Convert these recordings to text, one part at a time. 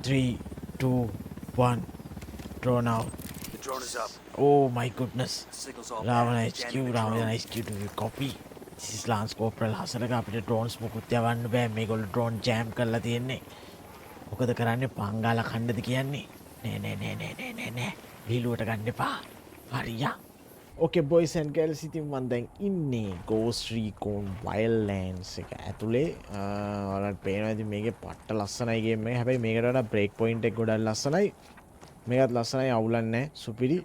3, 2, 1. Drone out. The drone is up. Oh my goodness. The signal's all bad. Ravana HQ, Jamming the Ravana drone. HQ to copy. This is Lance Corporal Hasalaka අපිට drones මොකුත් යවන්න බෑ මේගොල්ලෝ drone jam කරලා තියෙන්නේ. මොකද කරන්නේ පංගාල කණ්ඩද කියන්නේ? නෑ නෑ නෑ නෑ නෑ නෑ නෑ. විහිළුවට ගන්න එපා. හරියා. Okay boys and girls ඉතින් මම දැන් ඉන්නේ Ghost Recon Wildlands එක ඇතුලේ. ඔයාලට පේනවා ඉතින් මේකේ පට්ට ලස්සනයි ගේම් එක. හැබැයි මේකට වඩා බ්‍රේක් පොයින්ට් එක ගොඩක් ලස්සනයි. මේකත් ලස්සනයි අවුලක් නැහැ. සුපිරි.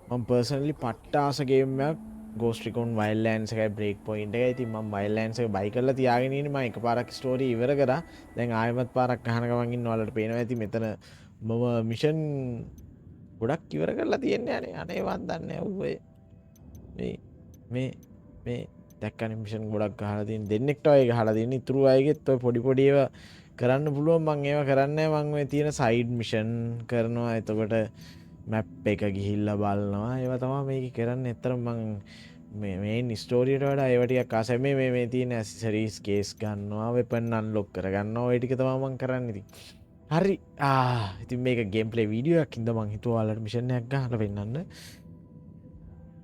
මම පර්සනලි පට්ට ආස ගේම් එකක් Ghost Recon Wildlands එකයි බ්‍රේක් පොයින්ට් එකයි. ඉතින් මම Wildlands එක බයි කරලා තියාගෙන ඉන්නේ. මම එකපාරක් ස්ටෝරි ඉවර කරා. දැන් ආයෙමත් පාරක් අහන ගමන් ඉන්න ඔයාලට පේනවා ඇති මෙතන මම මිෂන් ගොඩක් ඉවර කරලා තියෙන්නේ අනේ වන් දන්නේ නැහැ මේ දැක්කනේ මිෂන් ගොඩක් ගහලා තියෙන දෙන්නෙක්ට ඔය ගහලා තියෙන ඉතුරු අයගෙත් ඔය පොඩි පොඩි ඒවා කරන්න පුළුවන් මම ඒවා කරන්නේ මම ඔය තියෙන සයිඩ් මිෂන් කරනවා එතකොට මැප් එක ගිහිල්ලා බලනවා ඒවා තමයි මේක කරන්නේ ඇත්තටම මම මේ ස්ටෝරියට වඩා ඒවා ටිකක් ආසයි මේ තියෙන ඇසෙසරිස් කේස් ගන්නවා වෙපන් අන්ලොක් කරගන්නවා ඔය ටික තමයි මම කරන්නේ ඉතින් හරි ඉතින් මේක ගේම් ප්ලේ වීඩියෝ එකක් ඉඳන් මම හිතුවා ඔයාලට මිෂන් එකක් ගහලා පෙන්නන්න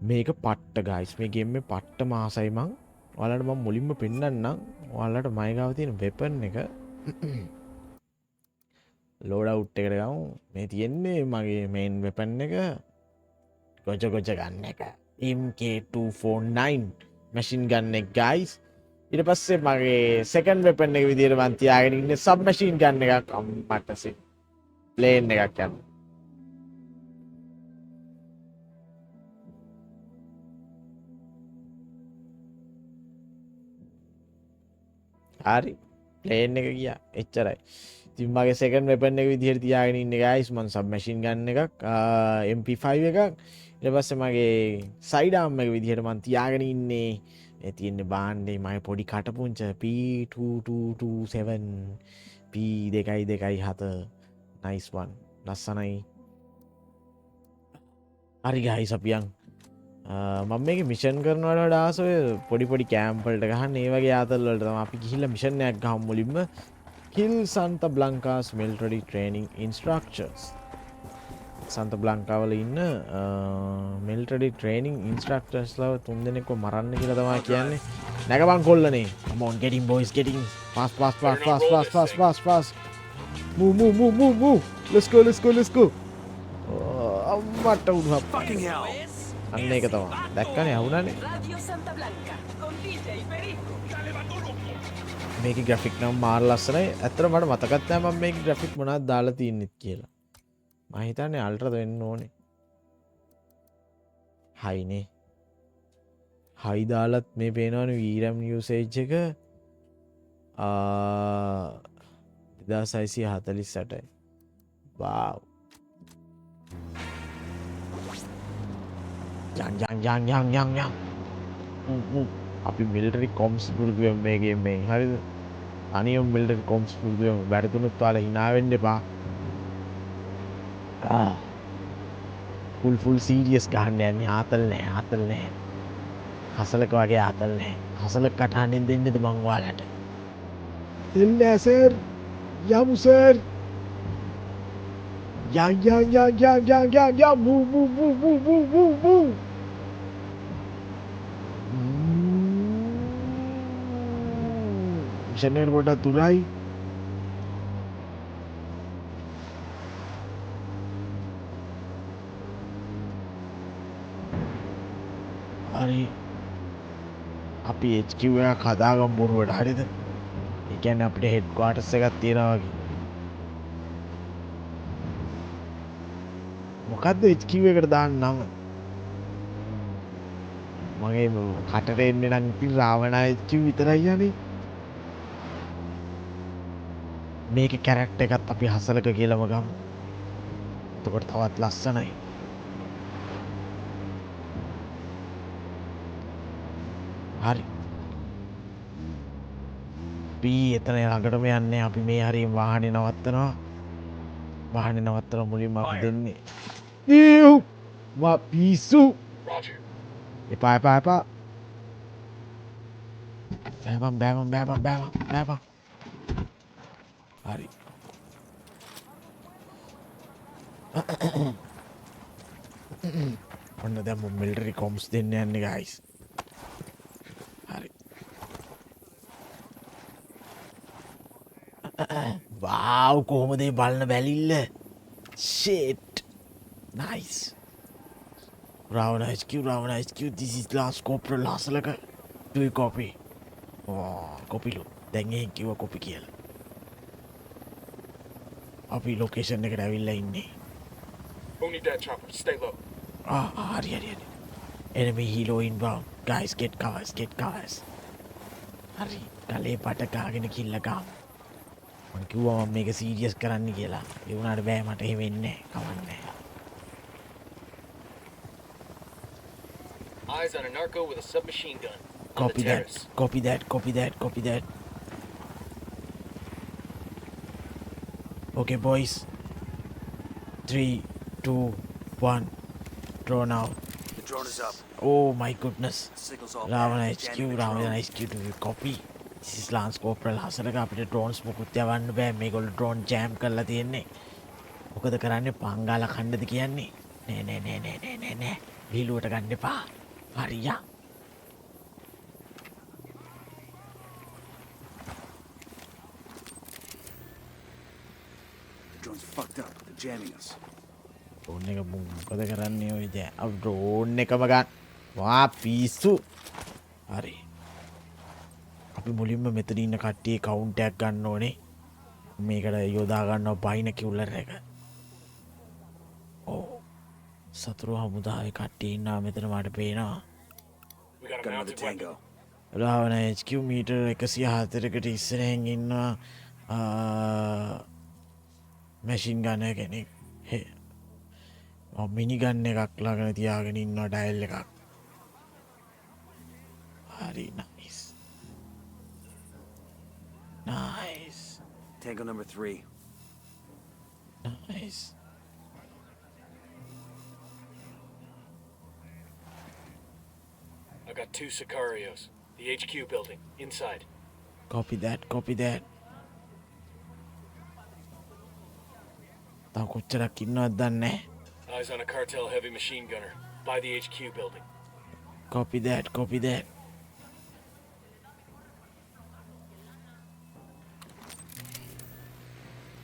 මේක පට්ට ගයිස් මේ ගේම් මේ පට්ට මාසයි මං ඔයාලට මම මුලින්ම පෙන්නන්නම් ඔයාලට මයි ගාව තියෙන වෙපන් එක ලෝඩ් අවුට් එකට ගමු මේ තියෙන්නේ මගේ මේන් වෙපන් එක ගොජ ගන්න එක MK249 මැෂින් ගන්න එක ගයිස් ඊට පස්සේ මගේ සෙකන්ඩ් වෙපන් එක විදියට මම තියාගෙන ඉන්නේ සබ් මැෂින් ගන්න එකක් අම්මට ප්ලේන් එකක් යනවා හරි ප්ලේන් එක ගියා එච්චරයි ඉතින් මගේ සෙකන්ඩ් වෙපන් එක විදිහට තියාගෙන ඉන්නේ ගයිස් මම සබ් මැෂින් ගන්න එකක් MP5 එකක් ඊට පස්සේ මගේ සයිඩ් ආම් එක විදිහට මම තියාගෙන ඉන්නේ මේ තියෙන්නේ බාණ්ඩේ මගේ පොඩි කටපුංච P2227 P227 nice one ලස්සනයි හරි ගයිස් අපි යන් මම මේක මිෂන් කරනවට වඩා ආස ඔය පොඩි පොඩි කැම්ප් වලට ගහන්න ඒ වගේ ආතල් වලට තමයි අපි ගිහිල්ලා මිෂන් එකක් ගහමු මුලින්ම Kill Santa Blanca's military training instructors Santa Blanca වල ඉන්න military training instructors ලා තුන් දෙනෙක්ව මරන්න කියලා තමයි කියන්නේ නැගපන් කොල්ලනේ come on getting boys getting fast move let's go අම්මට උඩ Fucking hell! අන්න ඒක තමයි දැක්කනේ අහුණානේ Radio Santa Blanca con DJ Perico. මේකේ ග්‍රැෆික් නම් මාර ලස්සනයි. ඇත්තට මට මතකත් නැහැ මම මේකේ ග්‍රැෆික් මොනවද දාලා තින්නෙත් කියලා. මම හිතන්නේ අල්ට්‍රාද වෙන්න ඕනේ. හයිනේ. හයි දාලත් මේ පේනවනේ VRAM usage එක 2648යි. wow. යන් අපි මිලිටරි කොම්ස් පුරුදු වෙමු මේ ගේම් එකෙන් හරිද අනියම් මිලිටරි කොම්ස් පුරුදු වෙමු වැරදුනොත් ඔයාලා hina වෙන්න එපා ෆුල් සීරියස් ගහන්න යන්නේ ආතල් නැහැ හසලක වගේ ආතල් නැහැ හසලක කටහඬින් දෙන්නද මං ඔයාලට දෙන්නේ සර් යමු සර් යම් move මිෂන් එකට පොඩ්ඩක් තුරයි හරි අපි HQ එකක් හදාගමු බොරුවට හරිද ඒ කියන්නේ අපිට හෙඩ් ක්වාටර්ස් එකක් තියෙනවා වගේ මොකද්ද HQ එකට දාන්න නම මගේ කටට එන්නේ නම් ඉතින් රාවණා HQ විතරයි යන්නේ මේකේ කැරක්ටර් එකත් අපි හසලක කියලාම ගමු. එතකොට තවත් ලස්සනයි. හරි. අපි එතන ළඟටම යන්නේ අපි මේ හරිය වාහනේ නවත්තනවා. වාහනේ නවත්තන මුලින්ම අපි දෙන්නේ. නියු! වා පිසු! එපා. බෑපන්. හරි. ඔන්න දැන් මම මිලිටරි කොම්ස් දෙන්න යන්නේ guys. හරි. wow කොහොමද මේ බලන බැලිල්ල? shit. nice. Ravana HQ, this is Lance Corporal Hasalaka. Do you copy? Oh, copy lu. දැන් එහෙන් කිව්ව copy කියලා. අපි ලොකේෂන් එකට ඇවිල්ලා ඉන්නේ. Only that chopper. Stay low. හරි. Enemy helo inbound. Guys, get covers. හරි. කලේ පට කාගෙන කිල්ල ගාමු. මම කිව්වා මම මේක සීරියස් කරන්න කියලා. ඒ වුණාට බෑ මට එහෙම වෙන්නේ නැහැ. කවන්නේ. Eyes on a narco with a submachine gun. Copy that. Okay, boys. 3, 2, 1. Draw now. The drone is up. Oh my goodness. Signals all Ravana bad. HQ, Jamming the Ravana drone. HQ, do you copy? This is Lance Corporal Hasalaka. අපිට drones මොකුත් යවන්න බෑ. මේගොල්ලෝ drone jam කරලා තියෙන්නේ. මොකද කරන්නේ පංගාල ඛණ්ඩද කියන්නේ? නෑ. ලීලුවට ගන්න එපා. හරියා. The drone's fucked up. They're jamming us. drone එක මොකද කරන්නේ ඔය දැන්? අප drone එකම ගන්න. වා පිස්සු. හරි. අපි මුලින්ම මෙතන ඉන්න කට්ටිය කවුන්ට් එකක් ගන්න ඕනේ. මේකට යොදා ගන්නවා බයිනකියුලර් එක. ඕ. සතුරු හමුදාවේ කට්ටිය ඉන්නවා මෙතන මට පේනවා. We got a Got another mounted weapon. tango. Ravana HQ metre 104කට ඉස්සරහින් ඉන්නවා මැෂින් ගන්න කෙනෙක්. මිනි ගන්න එකක් ළඟන තියාගෙන ඉන්නවා ඩයල් එකක්. හරි nice. Tango number 3. Nice. I got 2 Sicarios. The HQ building. Inside. Copy that. තව කොච්චරක් ඉන්නවද දන්නේ නැහැ. Eyes on a cartel heavy machine gunner. By the HQ building. Copy that.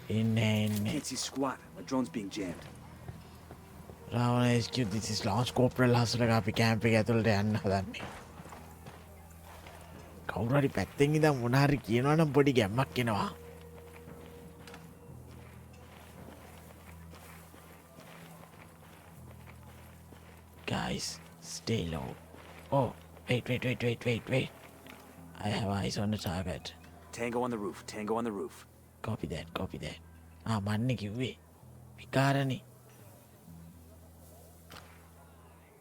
ඉන්නේ. Can't see squat. My drone's being jammed. Ravana HQ, this is Lance Corporal Hasalaka. අපි camp එක ඇතුළට යන්න හදන්නේ. කවුරු හරි පැත්තෙන් ඉඳන් මොන හරි කියනවා නම් පොඩි ගැම්මක් එනවා. Guys, stay low. Oh, wait. I have eyes on the target. Tango on the roof. Copy that. මන්නේ කිව්වේ. විකාරනේ.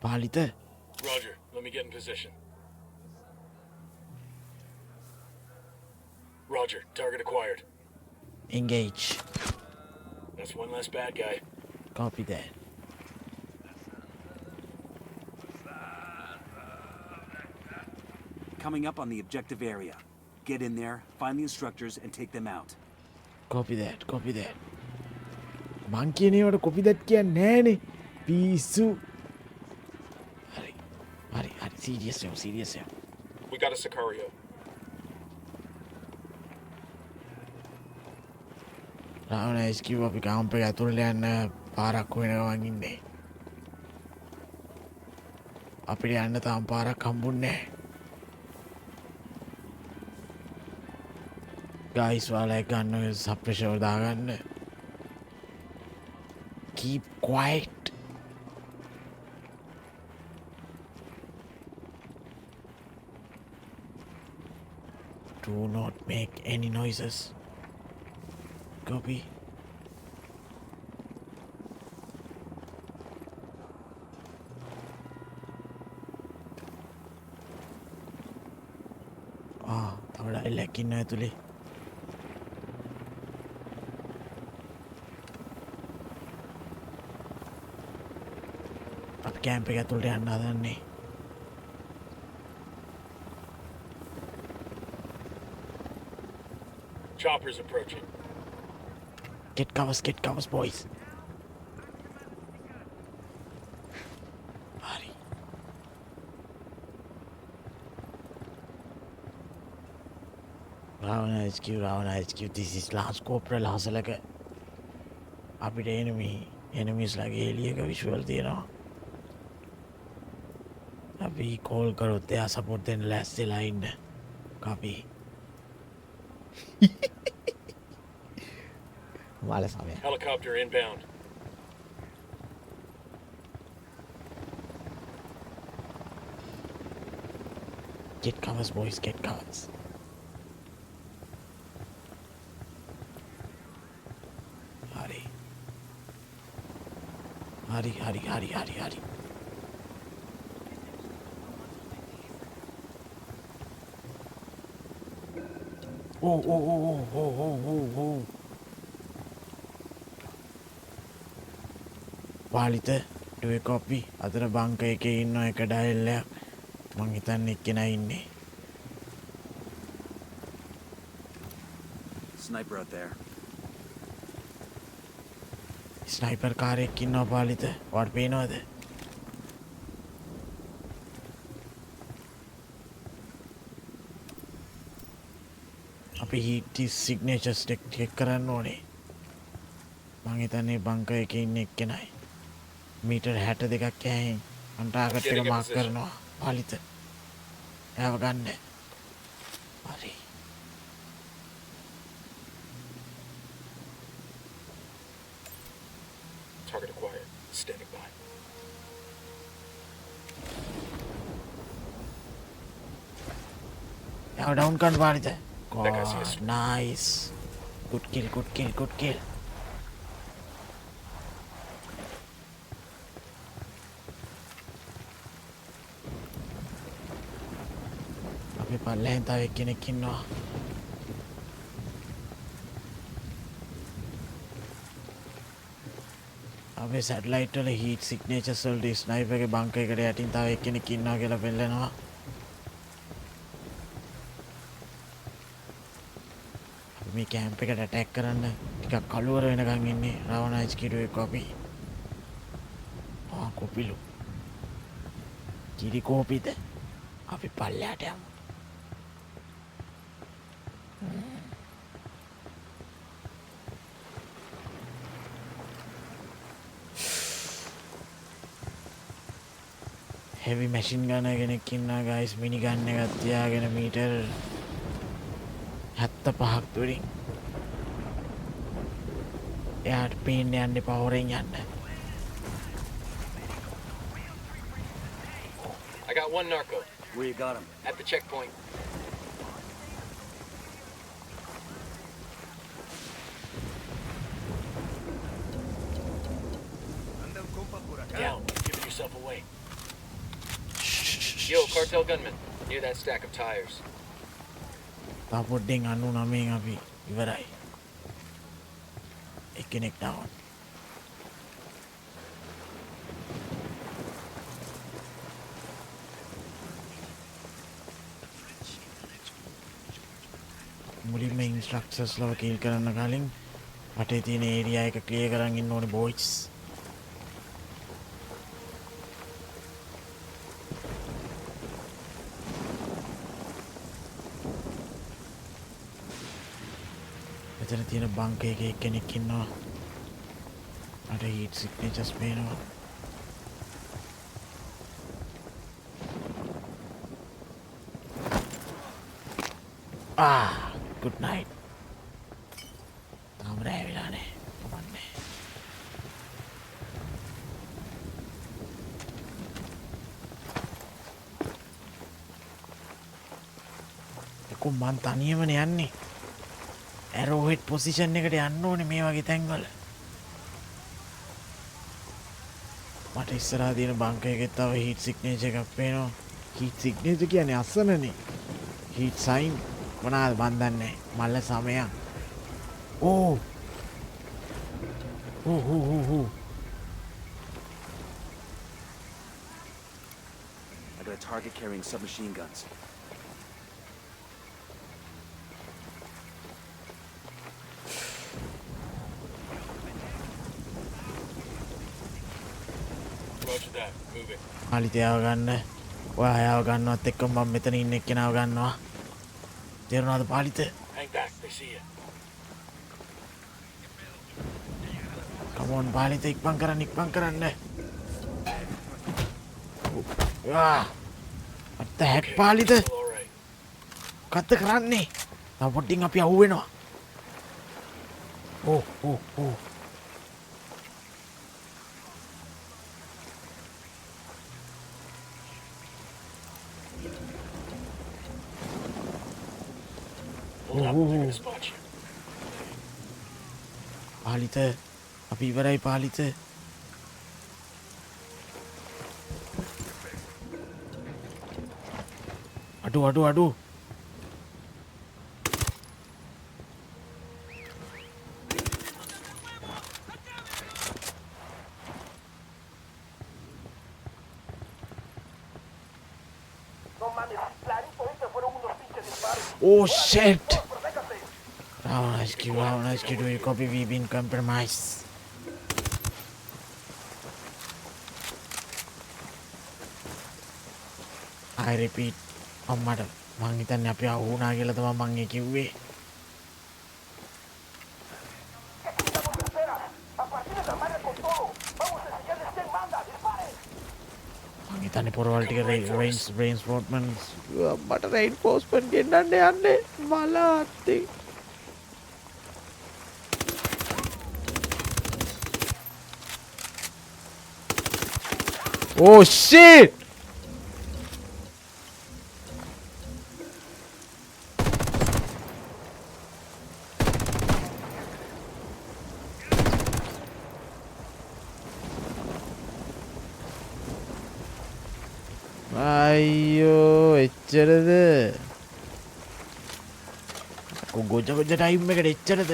Palitha. Roger. Let me get in position. Roger. Target acquired. Engage. That's one less bad guy. Copy that. Coming up on the objective area. Get in there, find the instructors, and take them out. Copy that. මං කියන ඒවට copy that කියන්නේ නෑනේ. පිස්සු. හරි. Serious. We got a Sicario. Ravana HQ අපි camp එක ඇතුළට යන්න පාරක් හොයන ගමන් ඉන්නේ. අපිට යන්න තාම පාරක් හම්බුන්නේ නැහැ. Guys, while I gun suppressor දාගන්න. Keep quiet. Do not make any noises. Copy. තව ඩයිලොග් ඉන්නවා ඇතුලේ. අපි කැම්ප් එක ඇතුළට යන්න හදන්නේ. Chopper's approaching. Get covers, boys. Ravana HQ, this is Lance Corporal Hasalaka. අපිට එනිමීස් ලගේ එලියක විශ්වල් තියෙනවා. අපි කෝල් කරොත් එයා සපෝට් දෙන්න ලෑස්තිලා ඉන්න. කපි. මාල සමය. Helicopter inbound. Get covers, boys, get covers. Hari. Oh. Palitha do a copy. අතර බංක එකේ ඉන්න එක ඩයල් එකක්. මං හිතන්නේ එක්කෙනා ඉන්නේ. Sniper out there. ස්නයිපර් කාරයෙක් ඉන්නවා පාලිත. ඔයාට පේනවද? අපි හීට් සිග්නේචර්ස් ටික කරන්න ඕනේ. මං හිතන්නේ බංකර් එකේ ඉන්න එක්කෙනයි. මීටර් 62ක් යහින් මං ටාගට් එක මාක් කරනවා පාලිත. එයාව ගන්න. හරි. Target acquired. Standing by. එයාව ඩවුන් කරන්න Palitha. That guy's God, history. nice. Good kill. අපි පල්ලෙන් තව එක්කෙනෙක් ඉන්නවා. අපේ සැටලයිට් වල හීට් සිග්නේචර්ස් වලට ස්නයිපර් එකේ බංකර් එකට යටින් තව එක්කෙනෙක් ඉන්නවා කියලා පෙන්නනවා. මේ කැම්ප් එකට ඇටැක් කරන්න ටිකක් කළුවර වෙනකන් ඉන්නේ රාවණ HQ එක අපි. කොපිලු. කිරි කෝපිද? අපි පල්ලයට යමු. හෙවි මැෂින් ගන්න කෙනෙක් ඉන්නවා ගයිස්. මිනි ගන්න එකක් තියාගෙන මීටර් 75ක් දුරින්. එයාට පේන්න යන්න එපා හොරෙන් යන්න. I got one narco Where you got him? at the checkpoint. Down. Giving yourself away. Yo, cartel gunman. Near that stack of tires. තා පොඩ්ඩෙන් 99න් අපි ඉවරයි. එක්කෙනෙක් ඩවුන්. මුලින්ම ඉන්ස්ට්‍රක්ටර්ස් ලව කිල් කරන්න කලින් වටේ තියෙන ඒරියා එක ක්ලියර් කරන් ඉන්න ඕනේ බොයිස්. මෙතන තියෙන බංකර් එකේ එක්කෙනෙක් ඉන්නවා. අර හීට් සිග්නේචර්ස් පේනවා. Good night. තාම රෑ වෙලා නැහැ. කමන්නේ. එක්ක මං තනියමනේ යන්නේ. ඇරෝහෙඩ් පොසිෂන් එකට යන්න ඕනේ මේ වගේ තැන්වල. මට ඉස්සරහා තියෙන බංකර් එකේ තව හීට් සිග්නේචර් එකක් පේනවා. හීට් සිග්නේචර් කියන්නේ අස්සනනේ. හීට් සයින් මොනවාද මන් දන්නේ. මල්ල සමයක්. ඕ. I got a target carrying submachine guns. Roger that. Moving. අලිතයාව ගන්න. ඔයා අයාව ගන්නවත් එක්ක මම මෙතන ඉන්න එක්කෙනාව ගන්නවා. තේරුණාද Palitha? Hang see you. Come on, Palitha ඉක්මන් කරන්න. Ah, what the heck, Palitha? Still all right. කත්ත කරන්නේ? තව පොඩ්ඩින් අපි අහු වෙනවා. Oh. Hold up, they're gonna spot you. Palitha අපි ඉවරයි පාලිත. අඩු. Oh shit! Round HQ, do you copy? We've been compromised. I repeat, අම්මට මං හිතන්නේ අපි අහු වුණා කියලා තමයි මං ඒ කිව්වේ. මං හිතන්නේ පොරවල් ටික reinforcements අම්මට reinforcement ගෙන්නන්න යන්නේ මලාත්තේ. Oh shit! අයියෝ එච්චරද? ගොජ ටයිම් එකට එච්චරද?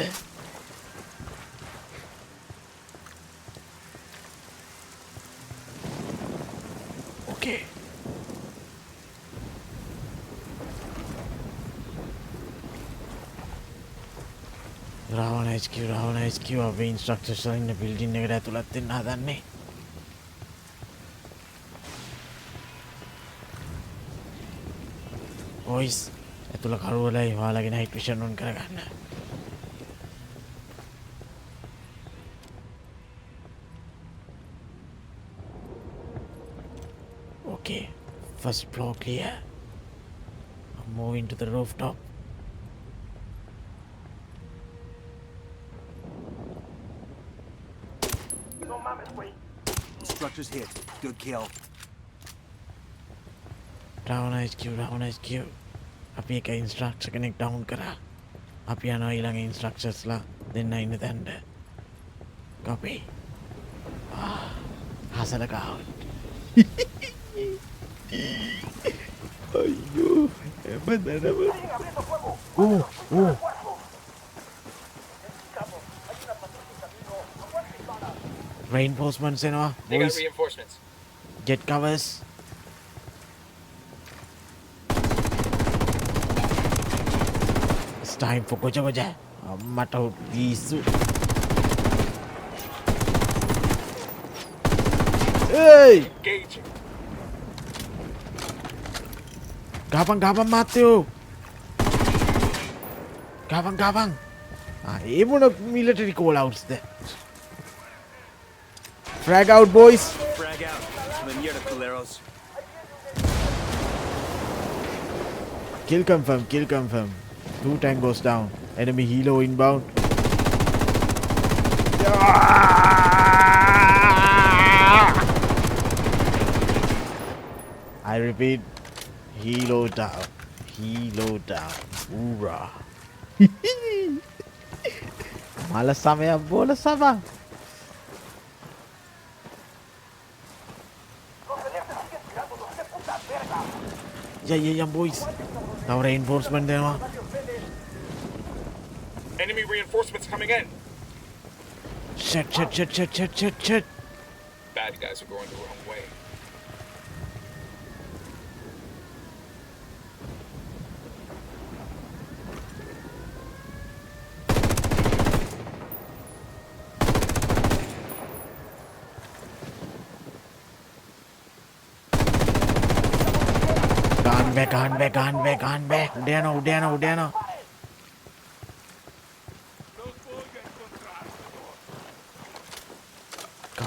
Okay. Ravan HQ අපි ඉන්ස්ට්‍රක්ටර්ස් ඉන්න බිල්ඩින් එකට ඇතුළත් වෙන්න හදන්නේ. Boys, ඇතුළ කරුවලයි ඔයාලගේ නයිට් විෂන් ඔන් කරගන්න. Okay, first floor clear. I'm moving to the rooftop. Structures hit. Good kill. Down HQ. අපි එක ඉන්ස්ට්‍රක්ටර් කෙනෙක් ඩවුන් කරා. අපි යනවා ඊළඟ ඉන්ස්ට්‍රක්ටර්ස්ලා දෙන්න ඉන්න තැනට. Copy. හසල ගාව. අයියෝ එබදනම. ඕ. Reinforcements එනවා. They got Boys, reinforcements. get covers. It's time for goja. අම්මට පිස්සු. Hey! Engaging. ගාපන් මාත්‍යෝ. ගාපන්. ඒ මොන military call outs there. Frag out, boys. Frag out. Mierda, culeros. Kill confirm. 2 tangos down. Enemy helo inbound. I repeat, helo down. Hoorah. Mala samaya bola sama. Yeah, boys. Now reinforcement there. Enemy reinforcements coming in. Shit. Bad guys are going the wrong way. Gone back. උඩ යනවා.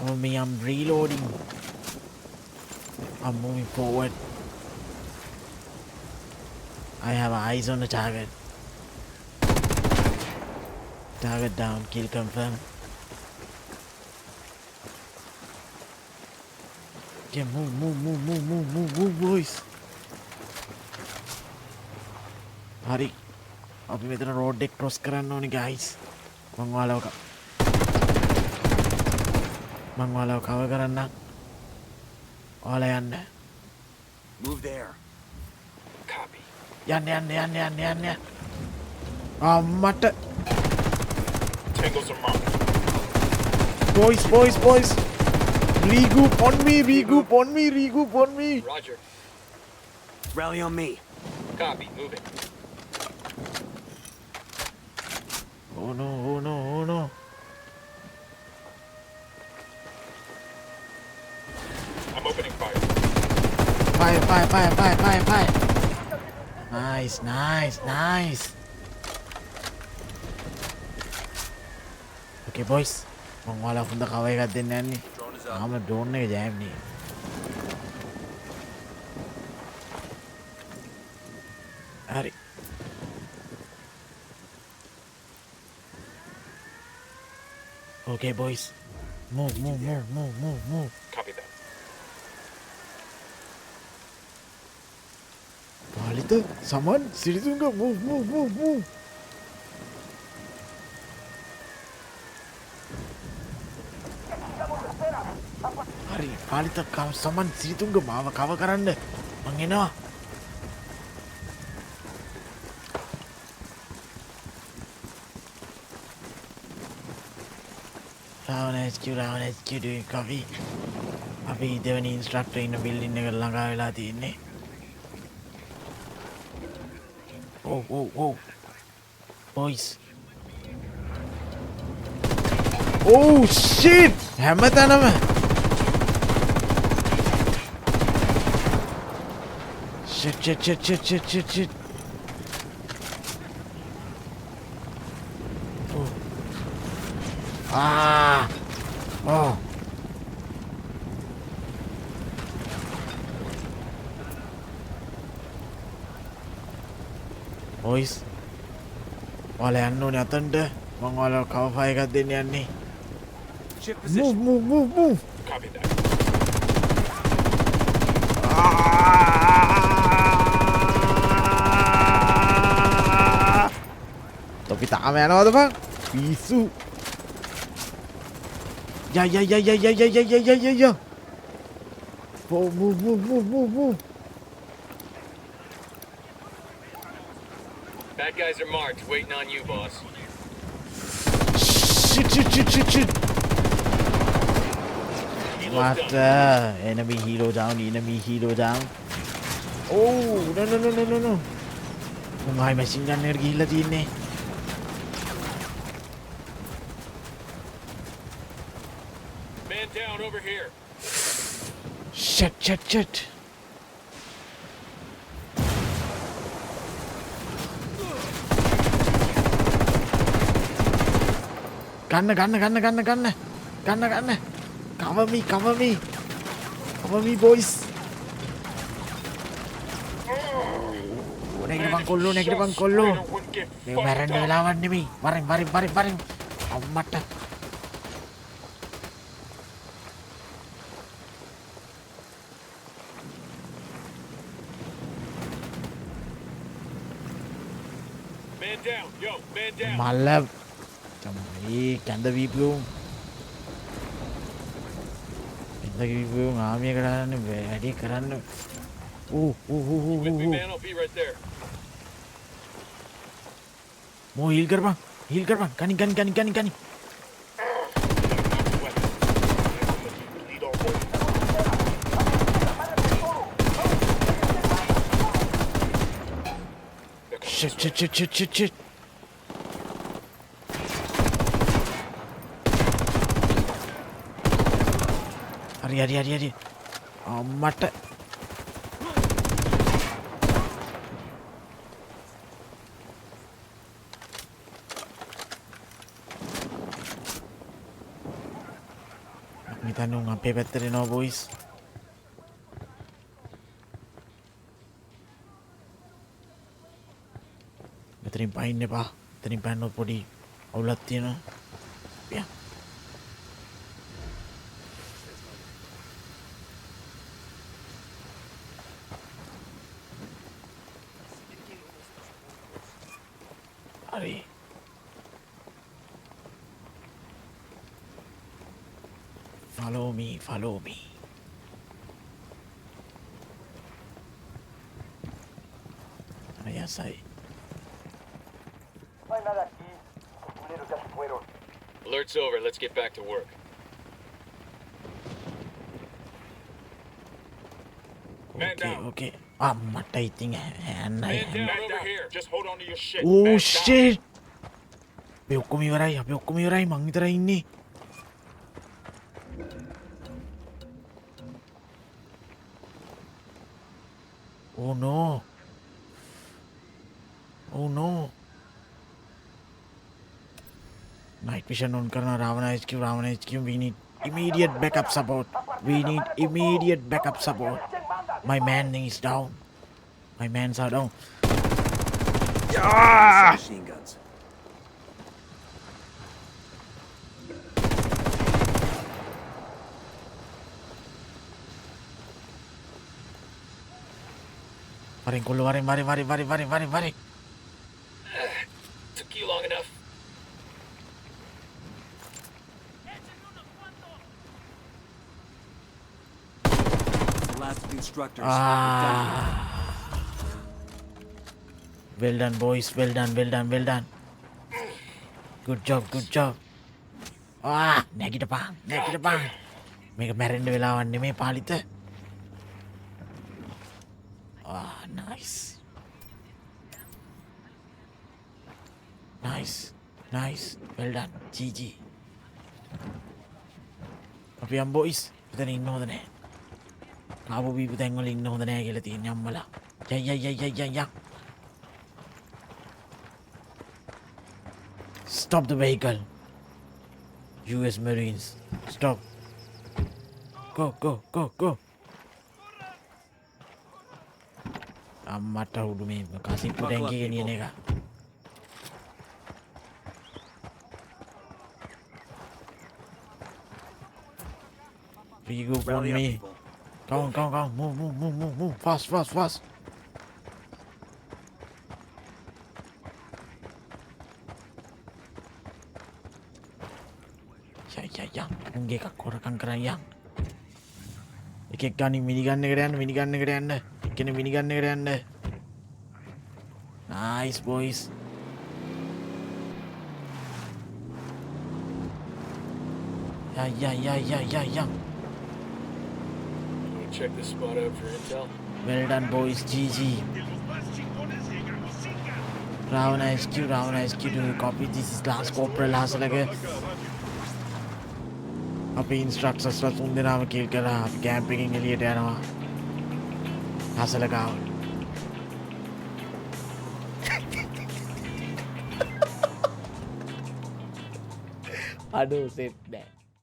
Cover me, I'm reloading. I'm moving forward. I have eyes on the target. Target down, kill confirmed. Okay, move, boys. Hurry. අපි මෙතන road එක cross කරන්න ඕනි guys. මං ඔයාලව cover කරන්න. ඔයාලා යන්න. Move there. Copy. යන්න. අම්මට. Tangles are marked. Boys. Regroup on me. Roger. Rally on me. Copy. Moving. Oh no. I'm opening fire. Fire. Nice. Okay boys. මං ඔයාලා හොඳ කවර් එකක් දෙන්න යන්නේ. ආම ඩ්‍රෝන් එක ජෑම් නේ. හරි. Okay boys. Move. Copy that. Palita, someone, Siritunga, move. Hurry, Palita, come, someone, Siritunga, මාව cover කරන්න. මං එනවා. Ravan HQ doing copy. අපි දෙවනි ඉන්ස්ට්‍රක්ටර් ඉන්න බිල්ඩින් එකට ළඟා වෙලා තියෙන්නේ. Oh. Boys. Oh shit! හැමතැනම. Shit. Oh. Oh. Boys. ඔයාලා යන්න ඕනේ අතන්ට. මම ඔයාලව කවර් ෆයර් එකක් දෙන්න යන්නේ. Shift position. Move. Copy that. තොපි තාම යනවද බං? පිස්සු. යා. Oh, move. Bad guys are marked. Waiting on you, boss. Shit. Helo's What? done. Enemy hero down. Oh, no. මමයි මැෂින් ගන් එකට ගිහිල්ලා තියන්නේ. Man down over here. Shit. ගන්න. Cover me, boys. නැගිට කොල්ලෝ. Spider wouldn't get මේ fucked මැරෙන්න up. වෙලාවක් නෙමෙයි. වරින්. අම්මට. Man down. Yo, man down. මල්ල තමයි කැඳ වීපුම් ආමිය කරන්න වැඩි කරන්න. With me, man. I'll be right there. මෝ හීල් කරපන්. කනි. Lead all boys. Shit. හරි. අම්මට. හිතන්නේ උන් අපේ පැත්තට එනවා බොයිස්. මෙතනින් පයින්න එපා. මෙතනින් පැන්නොත් පොඩි අවුලක් තියෙනවා. පියා. හරි. Follow me, follow me. Yes, No hay nada aquí. Los culeros ya se fueron. Alert's over. Let's get back to work. Man okay, down. okay. මට ඉතින් Man down over here. Just hold on to your shit. Oh Man shit! අපි ඔක්කොම ඉවරයි. අපි ඔක්කොම ඉවරයි. මං විතරයි ඉන්නේ. Oh no. Oh no. Night vision on karna Ravana HQ, Ravana HQ. We need immediate backup support. We need immediate backup support. My man is down. My mans are down. Some machine guns. Varin kullu, varin. Took you long enough. It's the last of the instructors. We're done here. Well done, boys. Well done. Good job. නැගිටපන්. මේක මැරෙන්න වෙලාවක් නෙමේ Palitha. Nice. Well done. GG. අපි යම් boys. එතන ඉන්න හොඳ නැහැ. කාපු බීපු තැන් වල ඉන්න හොඳ නැහැ කියලා තියෙන අම්මලා. යයි. Stop the vehicle. US Marines. Stop. Go. අම්මට උඩු මේ කසිප්පු ටැංකිය ගෙනියන එක. Regroup on Rally up, me. people. Come. Move. Fast. යන්. උන්ගේ එකක් හොරකම් කරන් යන්. එකෙක් ගානින් මිනිගන් එකට යන්න. එක්කෙනෙක් මිනිගන් එකට යන්න. Nice boys. යන්. Check this spot out for intel. Well done boys. GG. Ravana HQ, do you copy? This is Lance Corporal Hasalaka. අපි ඉන්ස්ට්‍රක්ටර්ස්ලා තුන් දෙනාම කිල් කරා. අපි කැම්ප් එකෙන් එළියට යනවා. හසලකාව. අඩෝ සෙට් නෑ.